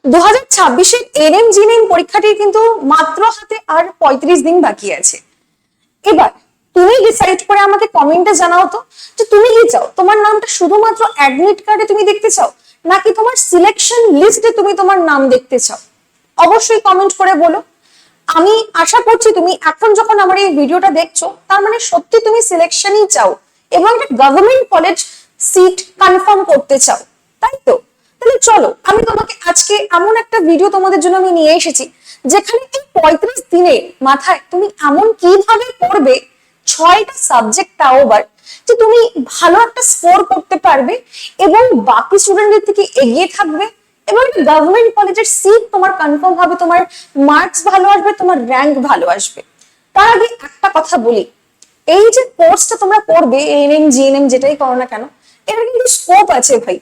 2026-এর NM GNM পরীক্ষাটির কিন্তু মাত্র হাতে আর 35 দিন বাকি আছে। এবার তুমি ডিসাইড করে আমাকে কমেন্টে জানাও তো যে তুমি কি চাও, তোমার নামটা শুধুমাত্র অ্যাডমিট কার্ডে তুমি দেখতে চাও নাকি তোমার সিলেকশন লিস্টে তুমি তোমার নাম দেখতে চাও। অবশ্যই কমেন্ট করে বলো। আমি আশা করছি তুমি এখন যখন আমার এই ভিডিওটা দেখছো তার মানে সত্যি তুমি সিলেকশনই চাও এবং একটা গভর্নমেন্ট কলেজ সিট কনফার্ম করতে চাও, তাই তো? তাহলে চলো আমি তোমাকে আজকে এমন একটা ভিডিও তোমাদের জন্য আমি নিয়ে এসেছি যেখানে এই 35 দিনের মাথায় তুমি এমন কিভাবে পড়বে 6টা সাবজেক্ট, তাও আবার যে তুমি ভালো একটা স্কোর করতে পারবে এবং বাকি স্টুডেন্টদের থেকে এগিয়ে থাকবে এবং গভর্নমেন্ট কলেজের সিট তোমার কনফার্ম হবে, তোমার মার্কস ভালো আসবে, তোমার র্যাঙ্ক ভালো আসবে। তার আগে একটা কথা বলি, এই যে কোর্সটা তোমরা করবে এএনএম জিএনএম যেটাই করো না কেন, এর কিন্তু স্কোপ আছে ভাই।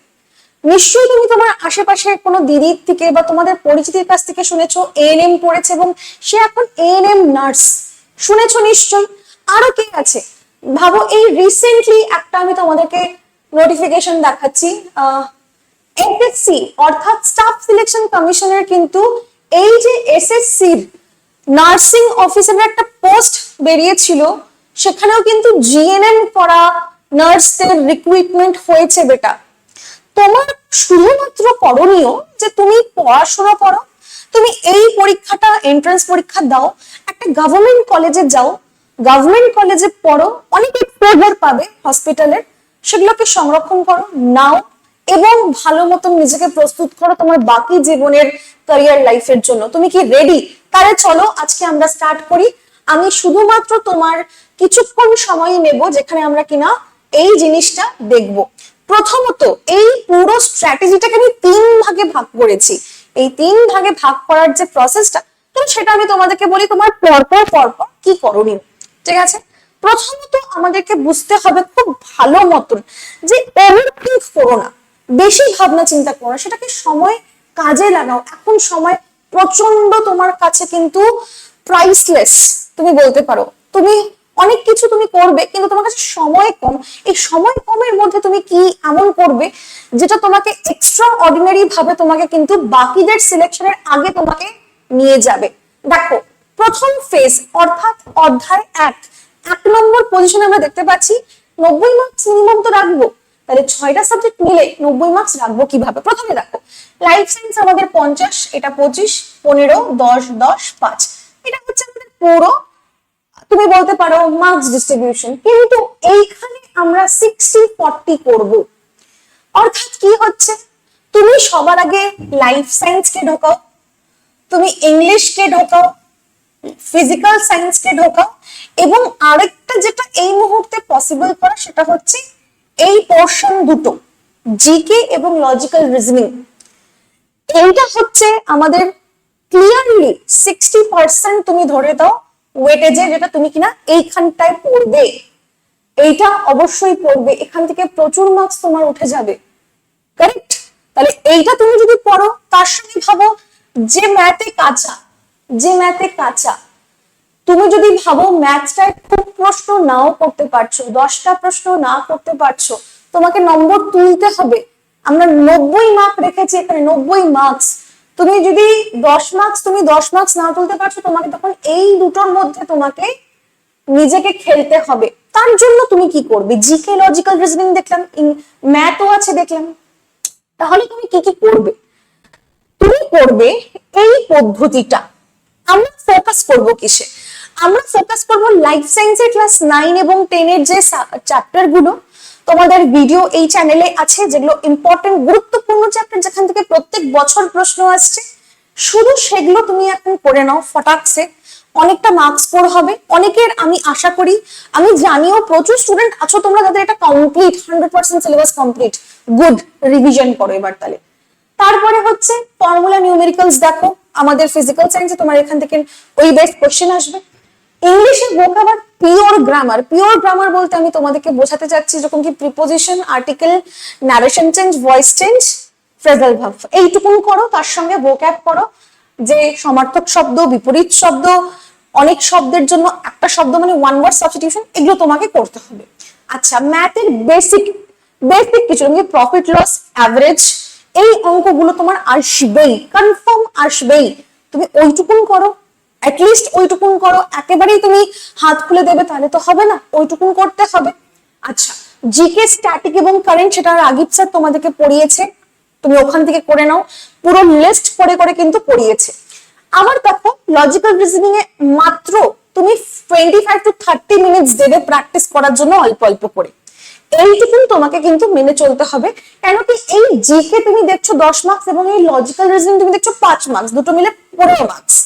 নিশ্চয়ই তুমি তোমার আশেপাশে কোনো দিদির থেকে বা তোমাদের পরিচিতির কাছ থেকে শুনেছো এএনএম পড়েছে এবং সে এখন এএনএম নার্স, শুনেছো নিশ্চয়ই। আরো কে আছে ভাবো, এই রিসেন্টলি একটা আমি তোমাদেরকে নোটিফিকেশন দেখাচ্ছি, এসএসসি অর্থাৎ স্টাফ সিলেকশন কমিশনের কিন্তু এই যে এসএসসির নার্সিং অফিসারের একটা পোস্ট বেরিয়েছিল, সেখানেও কিন্তু জিএনএম করা নার্সদের রিক্রুটমেন্ট হয়েছে বেটা। তোমার শুধুমাত্র করণীয় যে তুমি পড়াশোনা করো, তুমি এই পরীক্ষাটা এন্ট্রান্স পরীক্ষা দাও, একটা গভর্নমেন্ট কলেজে যাও, গভর্নমেন্ট কলেজে পড়ো, অনেক এক্সপোজার পাবে হসপিটালের, সেগুলোকে সংরক্ষণ করো নাও এবং ভালো মতন নিজেকে প্রস্তুত করো তোমার বাকি জীবনের ক্যারিয়ার লাইফের জন্য। তুমি কি রেডি? তাহলে চলো আজকে আমরা স্টার্ট করি। আমি শুধুমাত্র তোমার কিছুক্ষণ সময় নেব যেখানে আমরা কিনা এই জিনিসটা দেখব। প্রথমত এই পুরো স্ট্র্যাটেজিটাকে আমি 3 ভাগে ভাগ করেছি। এই 3 ভাগে ভাগ করার যে প্রসেসটা, তো সেটা আমি তোমাদেরকে বলি তোমার পরপর পরপর কি করণীয়, ঠিক আছে? প্রথমত আমাদেরকে বুঝতে হবে খুব ভালো মতন যে ওভারথিংক করো না, বেশি ভাবনা চিন্তা করো না, সেটাকে সময় কাজে লাগাও। এখন সময় প্রচন্ড তোমার কাছে কিন্তু প্রাইসলেস, তুমি বলতে পারো। তুমি অনেক কিছু তুমি করবে কিন্তু তোমার কাছে সময় কম, এই সময় কমের মধ্যে তুমি কি এমন করবে যেটা তোমাকে এক্সট্রা অর্ডিনারি ভাবে তোমাকে কিন্তু বাকিদের সিলেকশনের আগে তোমাকে নিয়ে যাবে। দেখো প্রথম ফেজ অর্থাৎ অধ্যায় 1 নম্বর পজিশনে আমরা দেখতে পাচ্ছি 90 মার্কস মিনিমাম তো রাখবো, তাহলে 6টা সাবজেক্ট মিলে 90 মার্কস রাখবো কিভাবে? প্রথমে দেখো লাইফ সায়েন্স আমাদের 50, এটা 25, 15, 10, 10, 5, এটা হচ্ছে আমাদের পুরো তুমি বলতে পারো মার্কস ডিস্ট্রিবিউশন। কিন্তু এইখানে আমরা 60-40 করব। অর্থাৎ কি হচ্ছে, তুমি সবার আগে লাইফ সায়েন্স কে ঢোকাও, তুমি ইংলিশ কে ঢোকাও, ফিজিক্যাল সায়েন্স কে ঢোকাও এবং আরেকটা যেটা এই মুহূর্তে পসিবল করা সেটা হচ্ছে এই পোর্শন দুটো, জিকে এবং লজিক্যাল রিজনিং। এইটা হচ্ছে আমাদের ক্লিয়ারলি 60% তুমি ধরে দাও ওয়েটেজে, যেটা তুমি কিনা এইখানটায় পড়বে। এইটা অবশ্যই পড়বে, এখান থেকে প্রচুর মার্কস তোমার উঠে যাবে, কারেক্ট? তাহলে এইটা তুমি যদি পড়ো, তার সঙ্গে ভাবো যে ম্যাথে কাঁচা, যে ম্যাথে কাঁচা, তুমি যদি ভাবো ম্যাথটায় খুব প্রশ্ন নাও করতে পারছো, 10টা প্রশ্ন না করতে পারছো, তোমাকে নম্বর তুলতে হবে। আমরা 90 মার্ক রেখেছি এখানে, 90 মার্কস। তুমি যদি 10 মার্কস তুমি 10 মার্কস না তুলতে পারছো, তোমাকে তখন এই দুটোর মধ্যে তোমাকে নিজেকে খেলতে হবে। তার জন্য তুমি কি করবে? জিকে লজিক্যাল রিজনিং দেখলাম, ম্যাথও আছে দেখলাম, তাহলে তুমি কি কি করবে? তুমি করবে এই পদ্ধতিটা। আমরা ফোকাস করব কিসে? আমরা ফোকাস করব লাইফ সায়েন্সের ক্লাস 9 এবং 10 এর যে চ্যাপ্টার গুলো তোমাদের ভিডিও এই চ্যানেলে আছে, যেগুলো ইম্পর্টেন্ট গুরুত্বপূর্ণ চ্যাপ্টার, যেখান থেকে প্রত্যেক বছর প্রশ্ন আসছে, শুধু সেগুলো তুমি এখন করে নাও ফটাকসে। অনেকটা মার্কস স্কোর হবে। অনেকের আমি আশা করি, আমি জানিও প্রচুর স্টুডেন্ট আছো তোমরা যাদের এটা complete, 100% syllabus complete. Good, revision করো এবার। তাহলে তারপরে হচ্ছে ফর্মুলা নিউমেরিক্যালস দেখো, আমাদের ফিজিক্যাল সায়েন্সে তোমার এখান থেকে ওই বেস্ট কোশ্চেন আসবে। ইংলিশে vocabulary, pure grammar. Pure grammar বলতে আমি তোমাদেরকে বোঝাতে চাচ্ছি যেরকম কি preposition, article, narration change, voice change, phrasal verb, এইটুকুন করো। তার সঙ্গে ভোক্যাব করো, যে সমার্থক শব্দ, বিপরীত শব্দ, অনেক শব্দের জন্য একটা শব্দ মানে ওয়ান ওয়ার্ড সাবস্টিটিউশন, এগুলো তোমাকে করতে হবে। আচ্ছা, ম্যাথের বেসিক কিছু, প্রফিট লস, অ্যাভারেজ, এই অঙ্কগুলো তোমার আসবেই, কনফার্ম আসবেই। তুমি ওইটুকুন করো, অ্যাটলিস্ট ওইটুকুন করো। একেবারেই তুমি হাত খুলে দেবে তাহলে তো হবে না, ওইটুকুন করতে হবে। আচ্ছা, জিকে স্ট্যাটিক এবং কারেন্ট সেটা রাগিব স্যার তোমাদেরকে পড়িয়েছে, তুমি ওখান থেকে করে নাও, পুরো লিস্ট করে করে কিন্তু পড়িয়েছে। আবার দেখো লজিক্যাল রিজনিং এ মাত্র তুমি 25 to 30 মিনিটস দেবে প্র্যাকটিস করার জন্য, অল্প অল্প করে। এইটুকুন তোমাকে কিন্তু মেনে চলতে হবে। কেন কি এই জিকে তুমি দেখছো 10 মার্কস এবং এই লজিক্যাল রিজনিং তুমি দেখছো 5 মার্কস, দুটো মিলে 15 মার্কস,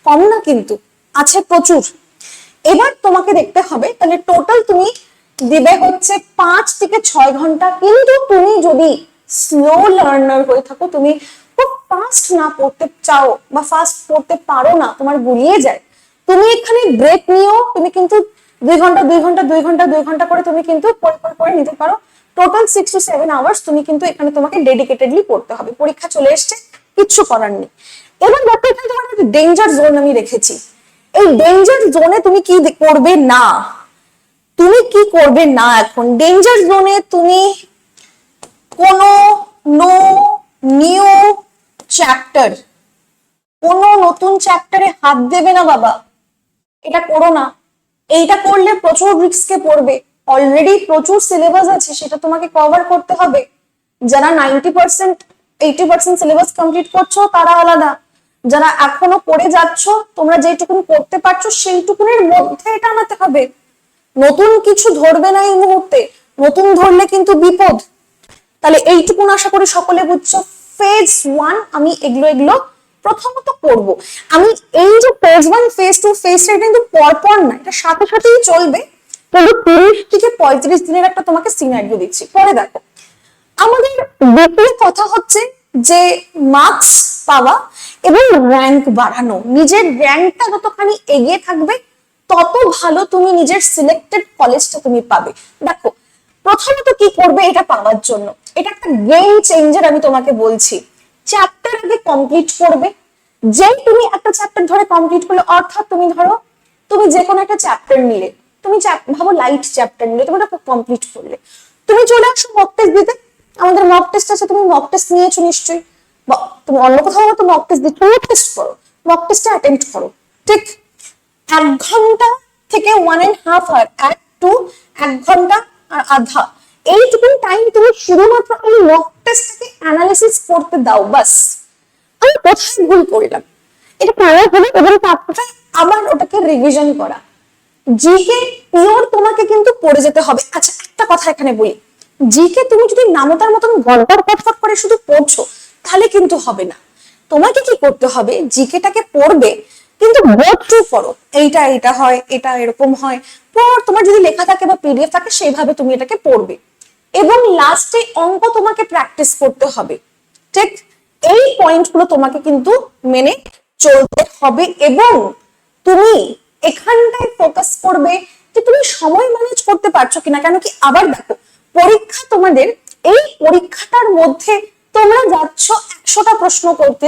কম না কিন্তু, আছে প্রচুর। এবার তোমাকে দেখতে হবে তাহলে টোটাল তুমি দিবে হচ্ছে 5 থেকে 6 ঘন্টা। কিন্তু তুমি যদি স্লো লার্নার হয়ে থাকো, তুমি খুব ফাস্ট না পড়তে চাও বা ফাস্ট পড়তে পারো না, তোমার গুলিয়ে যায়, তুমি এখানে ব্রেক নিয়েও তুমি কিন্তু 2 ঘন্টা 2 ঘন্টা 2 ঘন্টা 2 ঘন্টা করে তুমি কিন্তু পরে নিতে পারো। টোটাল 6 to 7 আওয়ার্স তুমি কিন্তু এখানে তোমাকে ডেডিকেটেডলি পড়তে হবে। পরীক্ষা চলে এসছে, কিচ্ছু করার নেই। এবার দেখো এখানে তোমার একটা ডেঞ্জার জোন আমি রেখেছি। এই ডেঞ্জার জোনে তুমি কি করবে না, তুমি কি করবে না এখন ডেঞ্জার জোনে তুমি কোনো নো নিউ চ্যাপ্টার, কোনো নতুন চ্যাপ্টারে হাত দেবে না বাবা, এটা করো না। এইটা করলে প্রচুর রিস্কে পড়বে। অলরেডি প্রচুর সিলেবাস আছে, সেটা তোমাকে কভার করতে হবে। যারা 90% 80% সিলেবাস কমপ্লিট করছো তারা আলাদা, যারা এখনো পড়ে যাচ্ছ তোমরা যেটুকুন করতে পারছো সেইটুকুনের মধ্যে এটা আনাতে হবে। নতুন কিছু ধরবে না এই মুহূর্তে, নতুন ধরলে কিন্তু বিপদ। তাহলে এইটুকুন আশা করি সকলে বুঝছো। ফেজ 1 আমি এগুলো প্রথমত করব। আমি এই যে ফেজ 1 ফেজ 2 ফেজ 3 কিন্তু পরপর না, এটা সাথে সাথেই চলবে। কিন্তু 30 থেকে 35 দিনের একটা তোমাকে সিনারিও দিচ্ছি, পরে দেখো। আমাদের দ্বিতীয় কথা হচ্ছে যে মার্কস পাওয়া এবং র্যাঙ্ক বাড়ানো। নিজের র্যাঙ্কটা যতখানি এগিয়ে থাকবে তত ভালো তুমি নিজের সিলেক্টেড কলেজটা তুমি পাবে। দেখো প্রথমত কি করবে এটা পাওয়ার জন্য, এটা একটা গেম চেঞ্জার আমি তোমাকে বলছি। চ্যাপ্টার আগে কমপ্লিট করবে। যেই তুমি একটা চ্যাপ্টার ধরে কমপ্লিট করলে, অর্থাৎ তুমি ধরো তুমি যে কোনো একটা চ্যাপ্টার নিলে, তুমি ভাবো লাইট চ্যাপ্টার নিলে, তুমি ওটা কমপ্লিট করলে, তুমি চলে আসো মক টেস্ট দিতে। আমাদের মক টেস্ট আছে, তুমি মক টেস্ট নিয়েছো নিশ্চয়ই, বা তুমি অন্য কোথাও হয়তো মক টেস্ট দিচ্ছ, মক টেস্ট করো, মক টেস্টে অ্যাটেম্প করো। ঠিক 1 ঘন্টা থেকে 1.5 আওয়ার, 1 ঘন্টা আর আধা, এইটুকু টাইম তুমি শুধুমাত্র এই মক টেস্টটাকে অ্যানালিসিস করতে দাও। বাস আমি কোথায় ভুল করলাম এটা করার হলো, এবারে তারপরে আবার ওটাকে রিভিশন করা। জিকে পিওর তোমাকে কিন্তু পড়ে যেতে হবে। আচ্ছা একটা কথা এখানে বলি, জিকে তুমি যদি নামতার মতন গড়গড় পটপট করে শুধু পড়ছো তাহলে কিন্তু হবে না। তোমাকে কি করতে হবে, জিকেটাকে পড়বে কিন্তু গো থ্রু করো, এইটা এটা হয়, এটা এরকম হয়, পর তোমার যদি লেখা থাকে বা পিডিএফ থাকে সেইভাবে তুমি এটাকে পড়বে। এবং লাস্টে অঙ্ক তোমাকে প্র্যাকটিস করতে হবে। ঠিক এই পয়েন্টগুলো তোমাকে কিন্তু মেনে চলতে হবে। এবং তুমি এখানটায় ফোকাস করবে যে তুমি সময় ম্যানেজ করতে পারছো কিনা। কেন কি আবার দেখো পরীক্ষা তোমাদের, এই পরীক্ষাটার মধ্যে তোমরা যাচ্ছ 100টা প্রশ্ন করতে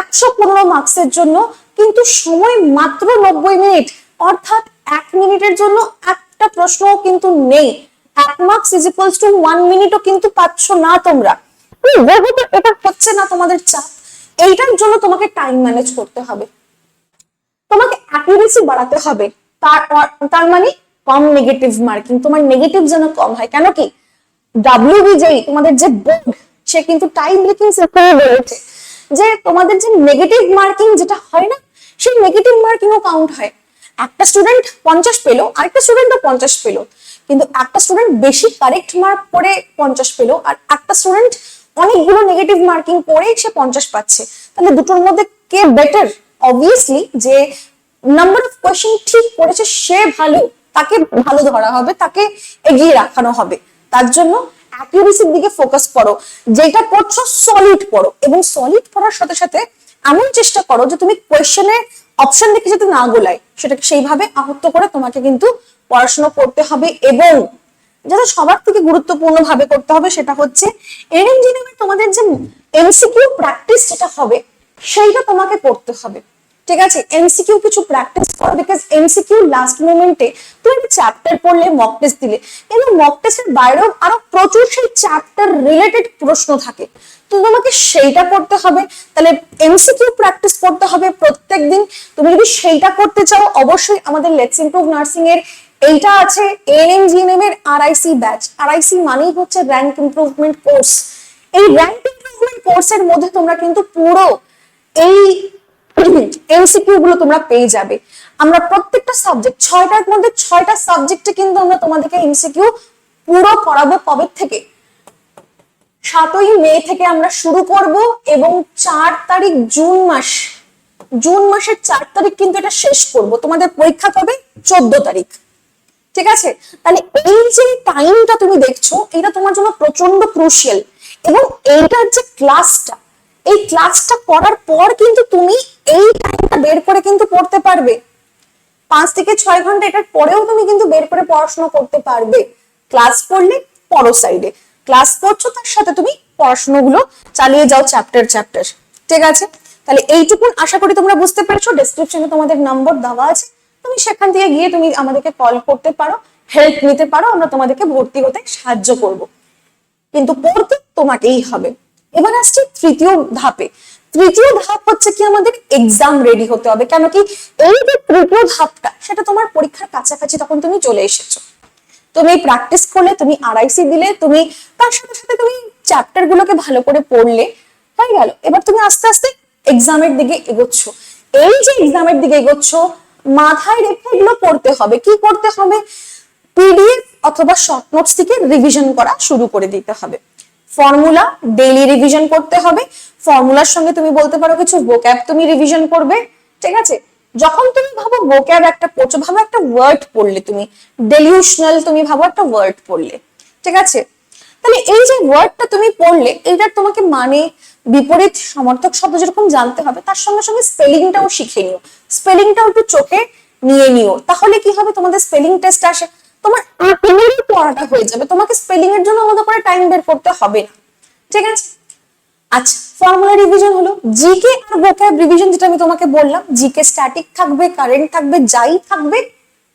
115 মার্কসের জন্য, কিন্তু সময় মাত্র 90 মিনিট, অর্থাৎ 1 মিনিটের জন্য একটা প্রশ্নও কিন্তু নেই। 1 মার্কস ইজ ইকুয়ালস টু 1 মিনিটও কিন্তু পাচ্ছ না তোমরা। যেহেতু এটা হচ্ছে না তোমাদের চাপ, এইটার জন্য তোমাকে টাইম ম্যানেজ করতে হবে, তোমাকে অ্যাকুরেসি বাড়াতে হবে। তার মানে কম নেগেটিভ মার্কিং, তোমার নেগেটিভ যেন কম হয়। কেন কি WBJEE তোমাদের যে বোর্ড, সে কিন্তু টাইম ব্রেকিং সিস্টেমে বলেছে যে তোমাদের যে নেগেটিভ মার্কিং যেটা হয় না, সেই নেগেটিভ মার্কিংও কাউন্ট হয়। একটা স্টুডেন্ট 50 পেলো, আরেকটা স্টুডেন্টও 50 পেলো, কিন্তু একটা স্টুডেন্ট বেশি কারেক্ট মার্ক করে 50 পেলো, আর একটা স্টুডেন্ট অনেকগুলো নেগেটিভ মার্কিং করে সে 50 পাচ্ছে। তাহলে দুটোর মধ্যে কে বেটার? অবভিয়াসলি যে নাম্বার অফ কোয়েশ্চেন ঠিক করেছে সে ভালো, তাকে ভালো ধরা হবে, তাকে এগিয়ে রাখানো হবে। তার জন্য অ্যাকুরেসির দিকে ফোকাস করো, যেটা করছো সলিড পড়ো। এবং সলিড পড়ার সাথে সাথে এমন চেষ্টা করো যে তুমি কোয়েশ্চেনের অপশন দেখে যাতে না গোলাই, সেটাকে সেইভাবে আহত করে তোমাকে কিন্তু পড়াশোনা করতে হবে। এবং যেটা সবার থেকে গুরুত্বপূর্ণ ভাবে করতে হবে সেটা হচ্ছে এনএমজিএম তোমাদের যে এমসিকিউ প্র্যাকটিস যেটা হবে সেইটা তোমাকে করতে হবে। ঠিক আছে, এমসিকিউ কিছু প্র্যাকটিস করো, বিকজ এমসিকিউ লাস্ট মোমেন্টে তুমি একটা চ্যাপ্টার পড়লে, মক টেস্ট দিলে, কিন্তু মক টেস্টের বাইরেও আরো প্রচুর সেই চ্যাপ্টার রিলেটেড প্রশ্ন থাকে, তো তোমাকে সেইটা করতে হবে। তাহলে এমসিকিউ প্র্যাকটিস করতে হবে প্রত্যেকদিন। তুমি যদি সেইটা করতে চাও, অবশ্যই আমাদের লেটস ইমপ্রুভ নার্সিং এর এইটা আছে, এএনএম জিএনএম এর আরআইসি ব্যাচ। আরআইসি মানেই হচ্ছে র্যাঙ্ক ইমপ্রুভমেন্ট কোর্স। এই র্যাঙ্ক ইমপ্রুভমেন্ট কোর্সের মধ্যে তোমরা কিন্তু পুরো এই এমসিকিউ গুলো তোমরা পেয়ে যাবে। আমরা প্রত্যেকটা সাবজেক্ট, 6টার মধ্যে 6টা সাবজেক্টে কিন্তু আমরা তোমাদেরকে এমসিকিউ পুরো করাবো। কবে থেকে? 7ই মে থেকে আমরা শুরু করব এবং 4 তারিখ জুন মাসের 4 তারিখ কিন্তু এটা শেষ করব। তোমাদের পরীক্ষা কবে? 14 তারিখ। ঠিক আছে, তাহলে এই যে টাইমটা তুমি দেখছো, এটা তোমার জন্য প্রচন্ড ক্রুশিয়াল। এবং এইটার যে ক্লাসটা, এই ক্লাসটা করার পর কিন্তু তুমি এই টাইমটা বের করে কিন্তু পড়তে পারবে। 5 থেকে 6 ঘন্টা এটার পরেও তুমি কিন্তু বের করে পড়াশোনা করতে পারবে। ক্লাস করলে পড়ো সাইডে, ক্লাস করছো তার সাথে তুমি পড়াশোনাগুলো চালিয়ে যাও চ্যাপ্টার। ঠিক আছে, তাহলে এইটুকুন আশা করি তোমরা বুঝতে পেরেছো। ডেসক্রিপশনে তোমাদের নাম্বার দেওয়া আছে, তুমি সেখান থেকে গিয়ে তুমি আমাদেরকে কল করতে পারো, হেল্প নিতে পারো, আমরা তোমাদেরকে ভর্তি হতে সাহায্য করব। কিন্তু পড়তে তোমাকেই হবে। এবার আসছে তৃতীয় ধাপে। তৃতীয় ধাপ হচ্ছে কি, আমাদের এক্সাম রেডি হতে হবে। কেন কি, এই যে তৃতীয় ধাপটা, সেটা তোমার পরীক্ষার কাছাকাছি তখন তুমি চলে এসেছো। তুমি প্র্যাকটিস করলে, তুমি আরআইসি দিলে, তুমি তার সাথে সাথে তুমি চ্যাপ্টার গুলোকে ভালো করে পড়লে, হয়ে গেল। এবার তুমি আস্তে আস্তে এক্সামের দিকে এগোচ্ছ। এই যে এক্সামের দিকে এগোচ্ছ, মাথায় রেখে এগুলো পড়তে হবে। কি করতে হবে? পিডিএফ অথবা শর্ট নোটস থেকে রিভিশন করা শুরু করে দিতে হবে। ফর্মুলা ডেইলি রিভিশন করতে হবে। ফর্মুলার সঙ্গে তুমি বলতে পারো কিছু ভোক্যাব তুমি রিভিশন করবে। ঠিক আছে, যখন তুমি ভাবো ভোক্যাব একটা পড়ছো, ভাবো একটা ওয়ার্ড পড়লে, তুমি ডেলিউশনাল, তুমি ভাবো একটা ওয়ার্ড পড়লে। ঠিক আছে, তাহলে এই যে ওয়ার্ডটা তুমি পড়লে, এইটার তোমাকে মানে, বিপরীত সমর্থক শব্দ যেরকম জানতে হবে, তার সঙ্গে সঙ্গে স্পেলিংটাও শিখে নিও। স্পেলিংটাও একটু চোখে নিয়ে নিও। তাহলে কি হবে, তোমাদের স্পেলিং টেস্ট আসে, তোমার পড়াটা হয়ে যাবে। তোমাকে স্পেলিং এর জন্য আলাদা করে টাইম বের করতে হবে না। ঠিক আছে, আচ্ছা, ফর্মুলা রিভিশন হলো। জিকে আর ভোক্যাব রিভিশন, যেটা আমি তোমাকে বললাম, জিকে স্ট্যাটিক থাকবে, কারেন্ট থাকবে, যাই থাকবে,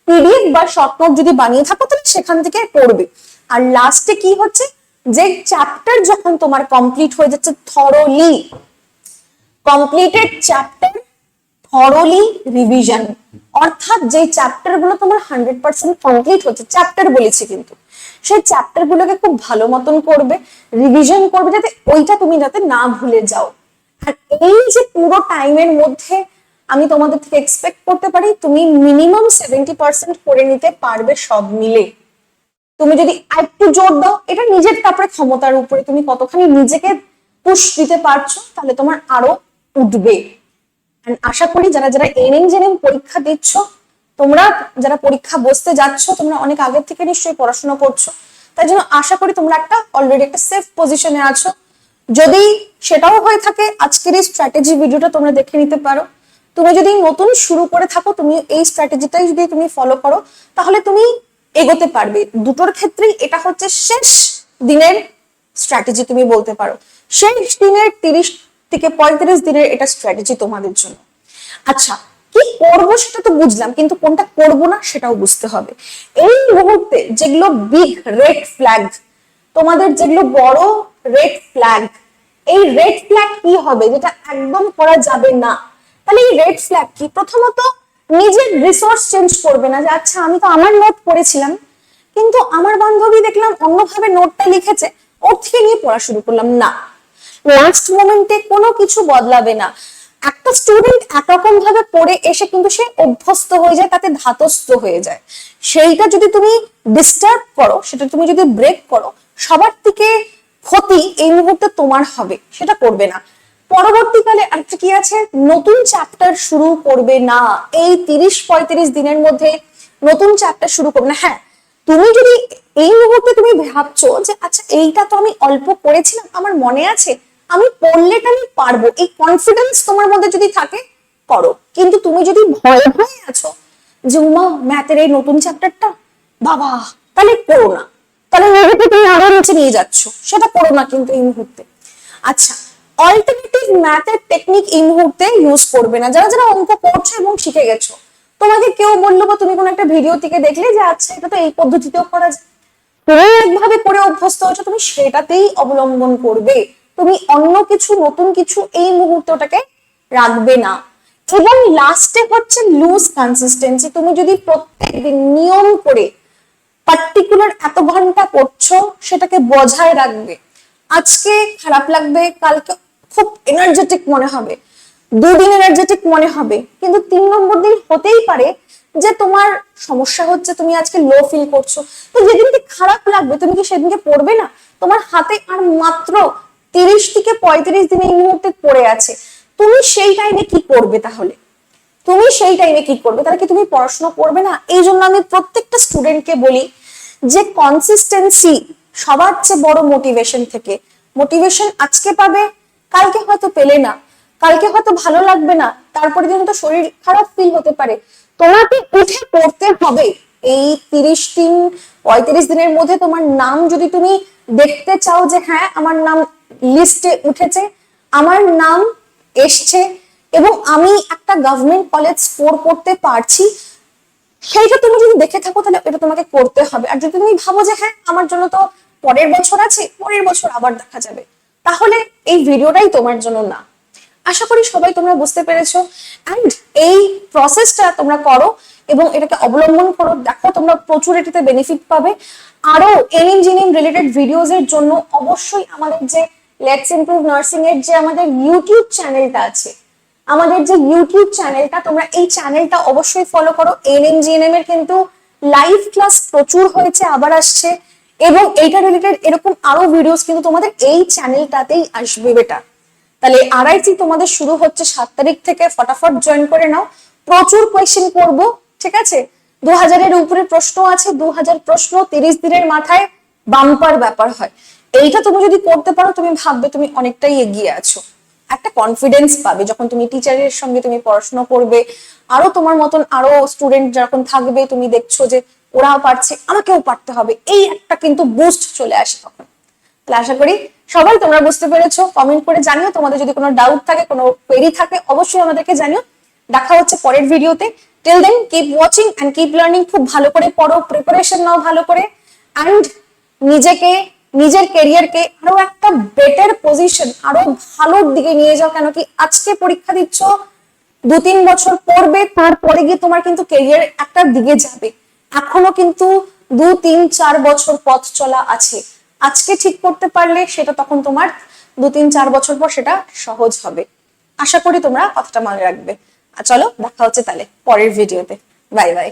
পিডিএফ বা শর্ট নোট যদি বানিয়ে থাকো তাহলে সেখান থেকে পড়বে। আর লাস্টে কি হচ্ছে, যে চ্যাপ্টার যখন তোমার কমপ্লিট হয়ে যাচ্ছে, thoroughly completed chapter, thoroughly revision, অর্থাৎ যে চ্যাপ্টার গুলো তোমার 100% কমপ্লিট হচ্ছে, চ্যাপ্টার বলেছি কিন্তু, সেই চ্যাপ্টার গুলোকে খুব ভালো মতন করবে, রিভিশন করবে, যাতে ওইটা তুমি যাতে না ভুলে যাও। আর এই যে পুরো টাইমের মধ্যে আমি তোমাদের থেকে এক্সপেক্ট করতে পারি তুমি মিনিমাম 70% করে নিতে পারবে সব মিলে। তুমি যদি একটু জোর দাও, এটা নিজের তারপরে ক্ষমতার উপরে, তুমি কতখানি নিজেকে পুশ দিতে পারছো, তাহলে তোমার আরো উঠবে। আশা করি যারা যারা এনএম জেএনএম পরীক্ষা দিচ্ছ, তোমরা যারা পরীক্ষা বসতে যাচ্ছ, তোমরা অনেক আগে থেকে নিশ্চয়ই পড়াশোনা করছো, তাই জন্য আশা করি তোমরা অলরেডি একটা সেফ পজিশনে আছো। যদি সেটাও হয়ে থাকে, আজকের এই স্ট্র্যাটেজি ভিডিওটা তোমরা দেখে নিতে পারো। তুমি যদি নতুন শুরু করে থাকো, তুমি এই স্ট্র্যাটেজিটাই যদি তুমি ফলো করো, তাহলে তুমি এগোতে পারবে। দুটোর ক্ষেত্রেই এটা হচ্ছে শেষ দিনের স্ট্র্যাটেজি, তুমি বলতে পারো শেষ দিনের 30 থেকে 35 দিনের এটা স্ট্র্যাটেজি তোমাদের জন্য। আচ্ছা, কি করবো সেটা তো বুঝলাম, কিন্তু কোনটা করবো না সেটাও বুঝতে হবে। এই মুহূর্তে যেগুলো বিগ রেড ফ্ল্যাগ, তোমাদের যেগুলো বড় রেড ফ্ল্যাগ, এই রেড ফ্ল্যাগ কি হবে, যেটা একদম করা যাবে না। তাহলে এই রেড ফ্ল্যাগ কি? প্রথমত, নিজের রিসোর্স চেঞ্জ করবে না, যে আচ্ছা আমি তো আমার নোট পড়েছিলাম, কিন্তু আমার বান্ধবী দেখলাম অন্যভাবে নোটটা লিখেছে, ওর থেকে নিয়ে পড়া শুরু করলাম না। লাস্ট মোমেন্টে কোনো কিছু বদলাবে না। একটা স্টুডেন্ট একরকম ভাবে পড়ে এসে কিন্তু সে অভ্যস্ত হয়ে যায়, তাতে ধাতস্থ হয়ে যায়। সেইটা যদি তুমি ডিস্টার্ব করো, সেটা তুমি যদি ব্রেক করো, সবার থেকে ক্ষতি এই মুহূর্তে তোমার হবে, সেটা করবে না। পরবর্তীকালে আরেকটা কি আছে, নতুন চ্যাপ্টার শুরু করবে না। এই 30-35 দিনের মধ্যে নতুন চ্যাপ্টার শুরু করবে না। হ্যাঁ, তুমি যদি এই মুহূর্তে তুমি ভাবছো যে আচ্ছা এইটা তো আমি অল্প পড়েছিলাম, আমার মনে আছে, আমি পড়লেটা আমি পারবো, এই কনফিডেন্স তোমার মধ্যে যদি থাকে, করো। কিন্তু তুমি যদি ভয়ে ভয়ে আছো যে উমা ম্যাথের এই নতুন চ্যাপ্টারটা, বাবা, তাহলে করো না, তাহলে নিজেকে তুমি আরো নিচে নিয়ে যাচ্ছ, সেটা করো না কিন্তু এই মুহূর্তে। আচ্ছা, অল্টারনেটিভ ম্যাথের টেকনিক এই মুহূর্তে ইউজ করবে না। যারা যারা অঙ্ক করছো এবং শিখে গেছো, তোমাকে কেউ বললো বা তুমি কোনো একটা ভিডিও থেকে দেখলে যে আচ্ছা এটা তো এই পদ্ধতিতেও করা যায়, তুমি একভাবে করে অভ্যস্ত হয়েছো, তুমি সেটাতেই অবলম্বন করবে। তুমি অন্য কিছু নতুন কিছু এই মুহূর্তে ওটাকে রাখবে না। এবং লাস্টে হচ্ছে লুজ কনসিস্টেন্সি। তুমি যদি প্রত্যেকদিন নিয়ম করে পার্টিকুলার এত ঘন্টা করছো, সেটাকে বজায় রাখবে। আজকে খারাপ লাগবে, কালকে খুব এনার্জেটিক মনে হবে, দুদিন এনার্জেটিক মনে হবে, কিন্তু 3 নম্বর দিন হতেই পারে যে তোমার সমস্যা হচ্ছে, তুমি আজকে লো ফিল করছো, তো যেদিনকে খারাপ লাগবে তুমি কি সেদিনকে পড়বে না? তোমার হাতে আর মাত্র 30 থেকে 35 দিন এই মুহূর্তে পড়ে আছে, তুমি সেই টাইমে কি করবে? তাহলে তুমি সেই টাইমে কি করবে? তাহলে কি তুমি পড়াশোনা করবে না? এই জন্য আমি প্রত্যেকটা স্টুডেন্টকে বলি যে কনসিস্টেন্সি সবার চেয়ে বড় মোটিভেশন থেকে। মোটিভেশন আজকে পাবে, কালকে হয়তো পেলে না, কালকে হয়তো ভালো লাগবে না, তারপরে দিন তো শরীর খারাপ ফিল হতে পারে, তোমাকে উঠে পড়তে হবে। এই 30 দিন 35 দিনের মধ্যে তোমার নাম যদি তুমি দেখতে চাও যে হ্যাঁ আমার নাম লিস্টে উঠেছে, আমার নাম এসছে এবং আমি একটা গভর্নমেন্ট কলেজ স্কোর করতে পারছি, সেইটা তুমি যদি দেখে থাকো তাহলে এটা তোমাকে করতে হবে। আর যদি তুমি ভাবো যে হ্যাঁ আমার জন্য তো পরের বছর আছে, পরের বছর আবার দেখা যাবে, তাহলে এই ভিডিওটাই তোমার জন্য না। আশা করি সবাই তোমরা বুঝতে পেরেছো। এন্ড এই প্রসেসটা তোমরা করো এবং এটাকে অবলম্বন করো, দেখো তোমরা প্রচুর এটাতে বেনিফিট পাবে। আরো ইঞ্জিনিয়ারিং রিলেটেড ভিডিওস এর জন্য অবশ্যই আমাদের যে লেটস ইমপ্রুভ নার্সিং এর যে আমাদের ইউটিউব চ্যানেলটা আছে, আমাদের যে ইউটিউব চ্যানেলটা, তোমরা এই চ্যানেলটা অবশ্যই ফলো করো। এনএমজিএনএম এর কিন্তু লাইভ ক্লাস প্রচুর হয়েছে, আবার আসছে, এবং এইটা রিলেটেড এরকম আরো ভিডিওস কিন্তু তোমাদের এই চ্যানেলটাতেই আসবে বেটা। তাহলে আরআইসি তোমাদের শুরু হচ্ছে 7 তারিখ থেকে, ফটাফট জয়েন করে নাও। প্রচুর কোয়েশ্চেন করব, ঠিক আছে? 2000-এর উপরে প্রশ্ন আছে, 2000 প্রশ্ন 30 দিনের মাথায়, বাম্পার ব্যাপার হয়। এইটা তুমি যদি করতে পারো, তুমি ভাববে তুমি অনেকটাই এগিয়ে আছো, একটা কনফিডেন্স পাবে যখন তুমি টিচারের সঙ্গে তুমি পড়াশোনা করবে। আরো তোমার মতন আরো স্টুডেন্ট যখন থাকবে, তুমি দেখছো যে ওরাও পারছে, আমাকেও পারতে হবে, এই একটা কিন্তু বুস্ট চলে আসে তখন। তাহলে আশা করি সবাই তোমরা বুঝতে পেরেছো। কমেন্ট করে জানিও, তোমাদের যদি কোনো ডাউট থাকে, কোনো কোয়েরি থাকে, অবশ্যই আমাদেরকে জানিও। দেখা হচ্ছে পরের ভিডিওতে। Till then keep watching and keep learning. খুব ভালো করে পড়ো, প্রিপারেশন নাও ভালো করে, এন্ড নিজেকে, নিজের ক্যারিয়ারকে আরো একটা বেটার পজিশন, আরো ভালোর দিকে নিয়ে যাও। কেন কি আজকে পরীক্ষা দিচ্ছ, 2-3 বছর পড়বে, তারপরে গিয়ে তোমার কিন্তু ক্যারিয়ার একটা দিকে যাবে। এখনো কিন্তু 2-3-4 বছর পথ চলা আছে। আজকে ঠিক করতে পারলে সেটা তখন তোমার 2-3-4 বছর পর সেটা সহজ হবে। আশা করি তোমরা কথাটা মনে রাখবে। আর চলো দেখা হচ্ছে তাহলে পরের ভিডিওতে। Bye bye.